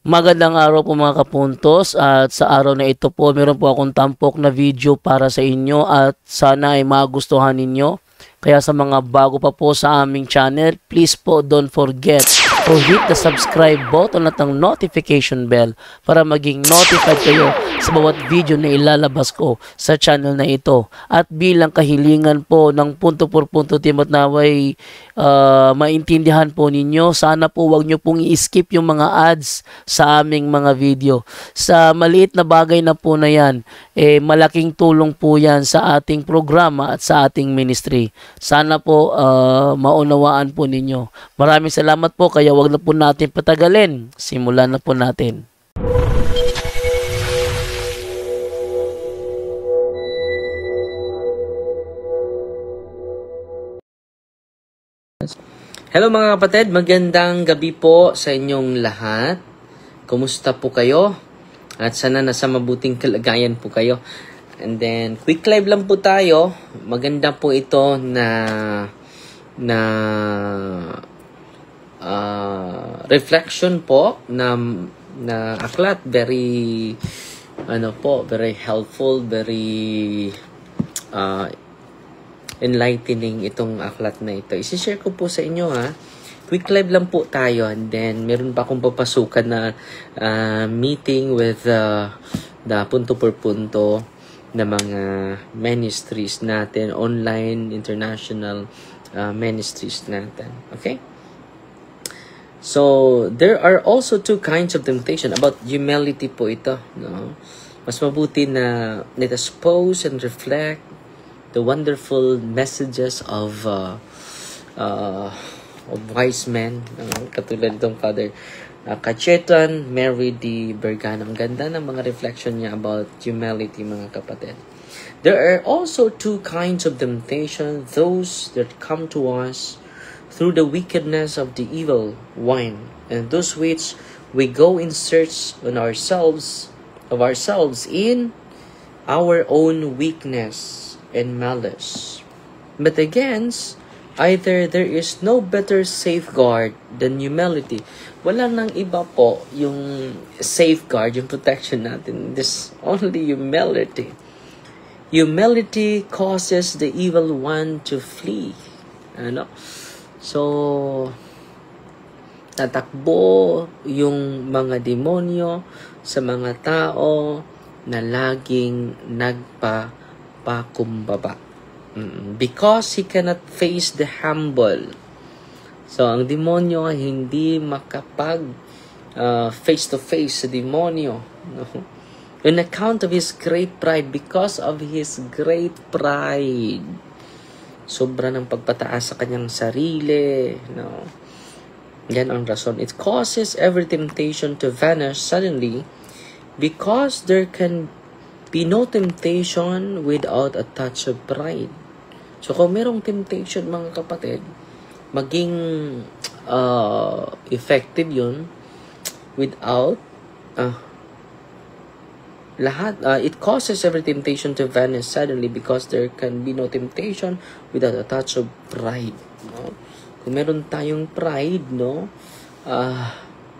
Magandang araw po mga kapuntos, at sa araw na ito po meron po akong tampok na video para sa inyo at sana ay magustuhan ninyo. Kaya sa mga bago pa po sa aming channel, please po don't forget to hit the subscribe button at ang notification bell para maging notified kayo sa bawat video na ilalabas ko sa channel na ito. At bilang kahilingan po ng punto por punto team at naway maintindihan po ninyo, sana po wag nyo pong i-skip yung mga ads sa aming mga video. Sa maliit na bagay na po na yan, malaking tulong po yan sa ating programa at sa ating ministry. Sana po maunawaan po ninyo. Maraming salamat po, kaya wag na po natin patagalin. Simulan na po natin. Hello mga kapatid, magandang gabi po sa inyong lahat. Kumusta po kayo? At sana nasa mabuting kalagayan po kayo. And then, quick live lang po tayo. Maganda po ito na reflection po na aklat. Very very helpful, very enlightening itong aklat na ito. I-share ko po sa inyo ha. Quick live lang po tayo, and then meron pa akong papasukan na meeting with the punto per punto na mga ministries natin, online, international ministries natin. Okay? So, there are also two kinds of temptation. About humility po ito. No? Mas mabuti na let us pause and reflect the wonderful messages of wise men, katulad itong Father Cachetan, Mary D. Bergan. Ang ganda ng mga reflection niya about humility, mga kapatid. There are also two kinds of temptation, those that come to us through the wickedness of the evil one, and those which we go in search of ourselves in our own weakness and malice. But against either there is no better safeguard than humility. Wala nang iba po yung safeguard, yung protection natin. This only humility. Humility causes the evil one to flee. So, tatakbo yung mga demonyo sa mga tao na laging nagpapakumbaba. Because he cannot face the humble. So, ang demonyo hindi makapag face to face sa demonyo. No? On account of his great pride, because of his great pride, sobra ng pagpataas sa kanyang sarili. No? Yan ang rason. It causes every temptation to vanish suddenly because there can be no temptation without a touch of pride. So, kung merong temptation, mga kapatid, maging effective yun without it causes every temptation to vanish suddenly because there can be no temptation without a touch of pride. No? Kung meron tayong pride, no,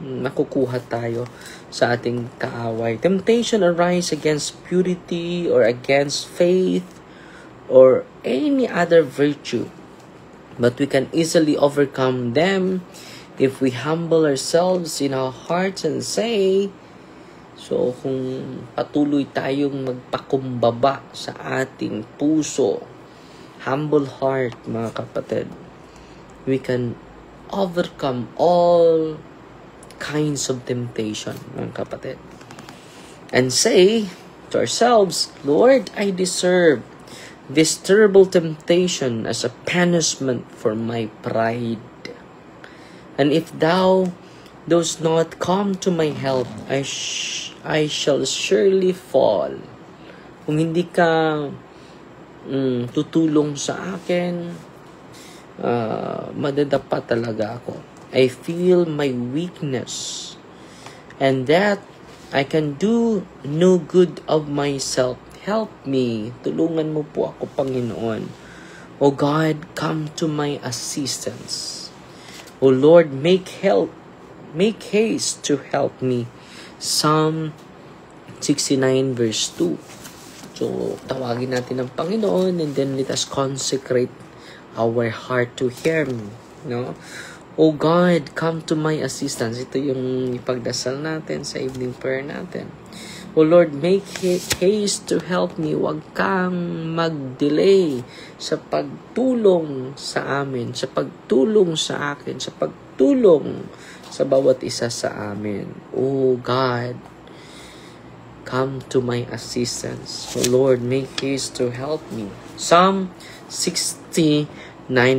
nakukuha tayo sa ating kaaway. Temptation arise against purity or against faith or any other virtue. But we can easily overcome them if we humble ourselves in our hearts and say, so kung patuloy tayong magpakumbaba sa ating puso, humble heart, mga kapatid, we can overcome all kinds of temptation, mga kapatid. And say to ourselves, Lord, I deserve this terrible temptation as a punishment for my pride. And if thou dost not come to my help, I shall surely fall. Kung hindi ka tutulong sa akin, madadapa talaga ako. I feel my weakness and that I can do no good of myself. Help me. Tulungan mo po ako, Panginoon. O God, come to my assistance. O Lord, make help make haste to help me. Psalm 69 verse 2. So, tawagin natin ang Panginoon and then let us consecrate our heart to Him. No? Oh God, come to my assistance. Ito yung ipagdasal natin sa evening prayer natin. Oh Lord, make haste to help me. Huwag kang mag-delay sa pagtulong sa amin, sa pagtulong sa akin, sa pagtulong sa bawat isa sa amin. Oh God, come to my assistance. Oh Lord, make haste to help me. Psalm 69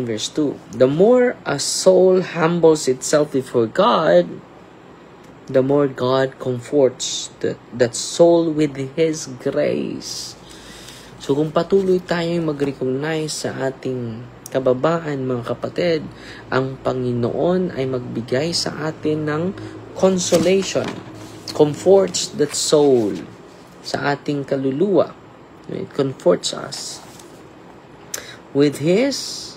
verse 2. The more a soul humbles itself before God, the more God comforts that soul with His grace. So kung patuloy tayong mag-recognize sa ating kababaan, mga kapatid, ang Panginoon ay magbigay sa atin ng consolation, comforts that soul sa ating kaluluwa. It comforts us with His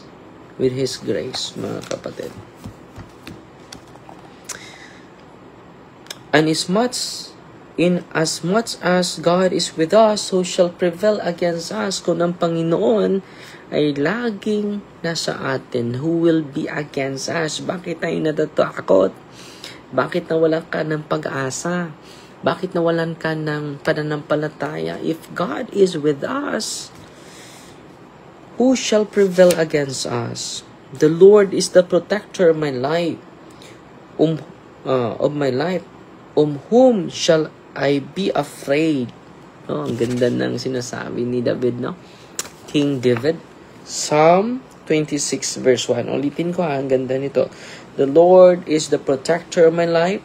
grace, mga kapatid. And as much as God is with us, who shall prevail against us? Kung ang Panginoon ay laging nasa atin, who will be against us? Bakit tayo natatakot? Bakit nawalan ka ng pag-asa? Bakit nawalan ka ng pananampalataya? If God is with us, who shall prevail against us? The Lord is the protector of my life. Whom shall I be afraid? Oh, ang ganda ng sinasabi ni David, no? King David. Psalm 26 verse 1. Ulitin ko, ang ganda nito. The Lord is the protector of my life.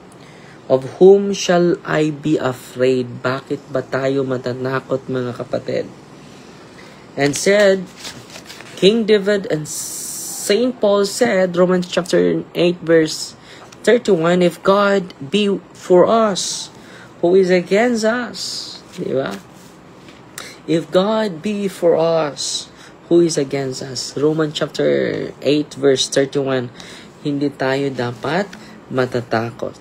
Of whom shall I be afraid? Bakit ba tayo matatakot, mga kapatid? And said, King David and Saint Paul said, Romans chapter 8 verse 31, if God be for us, who is against us? Diba? If God be for us, who is against us? Romans chapter 8 verse 31, hindi tayo dapat matatakot.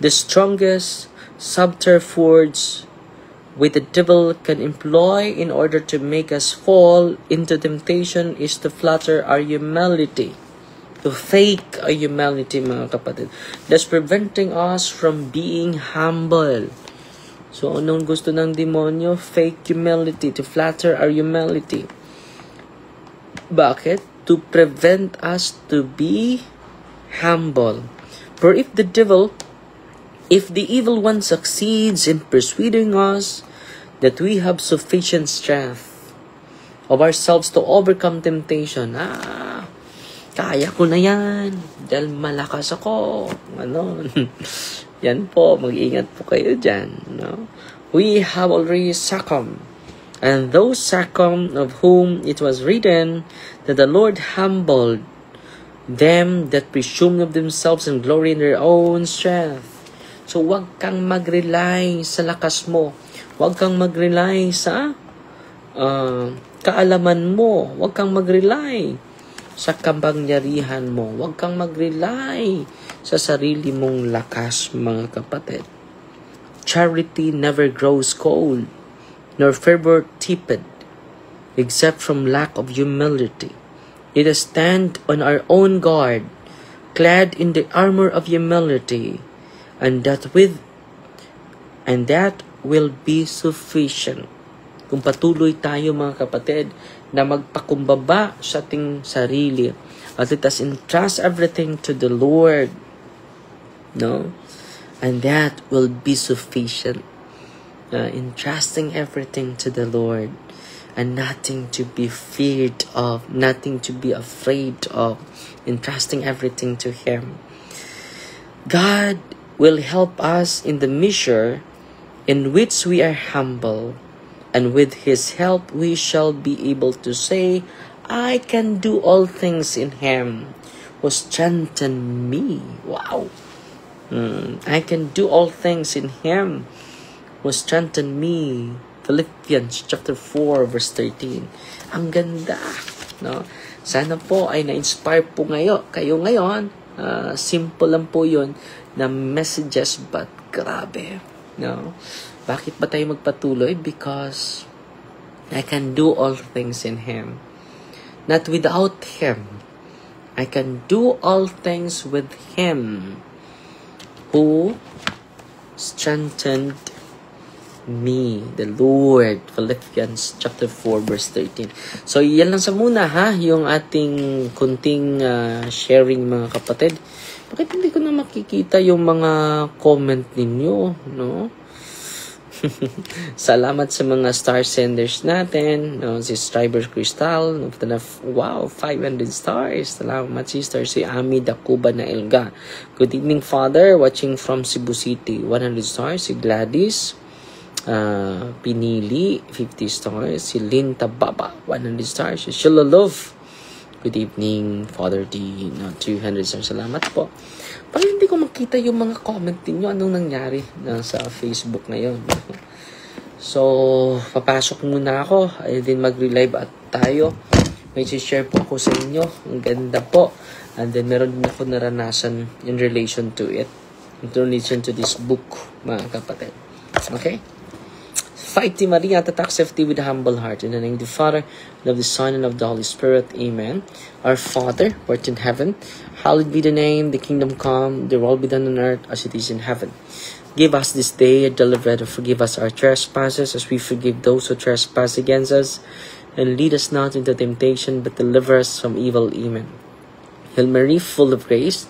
The strongest subterfuge which the devil can employ in order to make us fall into temptation is to flatter our humility. To fake a humility, mga kapatid. That's preventing us from being humble. So, anong gusto ng demonyo? Fake humility. To flatter our humility. Bakit? To prevent us to be humble. For if the evil one succeeds in persuading us that we have sufficient strength of ourselves to overcome temptation, kaya ko na yan, dahil malakas ako. Yan po, mag-ingat po kayo dyan. No? We have already succumbed. And those succumbed of whom it was written that the Lord humbled them that presume of themselves and glory in their own strength. So, wag kang mag-rely sa lakas mo. Wag kang mag-rely sa kaalaman mo. Wag kang mag-rely sa kapangyarihan mo. Huwag kang mag-rely sa sarili mong lakas, mga kapatid. Charity never grows cold, nor fervor tepid, except from lack of humility. Let us stand on our own guard, clad in the armor of humility, and that will be sufficient. Kung patuloy tayo, mga kapatid, na magpakumbaba sa ating sarili at let us entrust everything to the Lord, no? And that will be sufficient. Entrusting everything to the Lord and nothing to be feared of, nothing to be afraid of, entrusting everything to Him. God will help us in the measure in which we are humble. And with His help, we shall be able to say, I can do all things in Him who strengthens me. Wow! I can do all things in Him who strengthens me. Philippians chapter 4 verse 13. Ang ganda, no? Sana po ay na-inspire po kayo ngayon. Simple lang po yun na messages, but grabe. No? Bakit ba tayo magpatuloy? Because I can do all things in Him. Not without Him. I can do all things with Him who strengthened me, the Lord. Philippians chapter 4 verse 13. So, yan lang sa muna ha, yung ating kunting sharing mga kapatid. Bakit hindi ko na makikita yung mga comment ninyo, no? Salamat sa mga star senders natin, no? Si Striber Crystal, wow, 500 stars. Salamat sister. Si Ami Dakuba na Elga. Good evening Father, watching from Cebu City, 100 stars. Si Gladys Pinili, 50 stars. Si Lynn Tababa, 100 stars. Si Sheila Love, good evening Father D, 200 stars. Salamat po. Parang hindi ko makita yung mga comment niyo. Anong nangyari sa Facebook ngayon? So, papasok muna ako. Ay din mag-relive at tayo. May share po ako sa inyo. Ang ganda po. And then, meron din ako naranasan in relation to it. In relation to this book, mga kapatid. Okay? Fighting Maria, tatak safety with a humble heart. In the name of the Father, and of the Son, and of the Holy Spirit. Amen. Our Father, who art in heaven, hallowed be the name, the kingdom come, the will be done on earth as it is in heaven. Give us this day our daily bread, and forgive us our trespasses, as we forgive those who trespass against us. And lead us not into temptation, but deliver us from evil. Amen. Hail Mary, full of grace,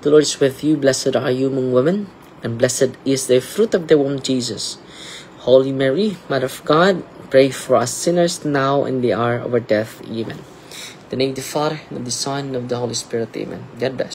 the Lord is with you. Blessed are you among women, and blessed is the fruit of the womb, Jesus. Holy Mary, Mother of God, pray for us sinners now and the hour of our death. Amen. In the name of the Father, and of the Son, and of the Holy Spirit. Amen. God bless.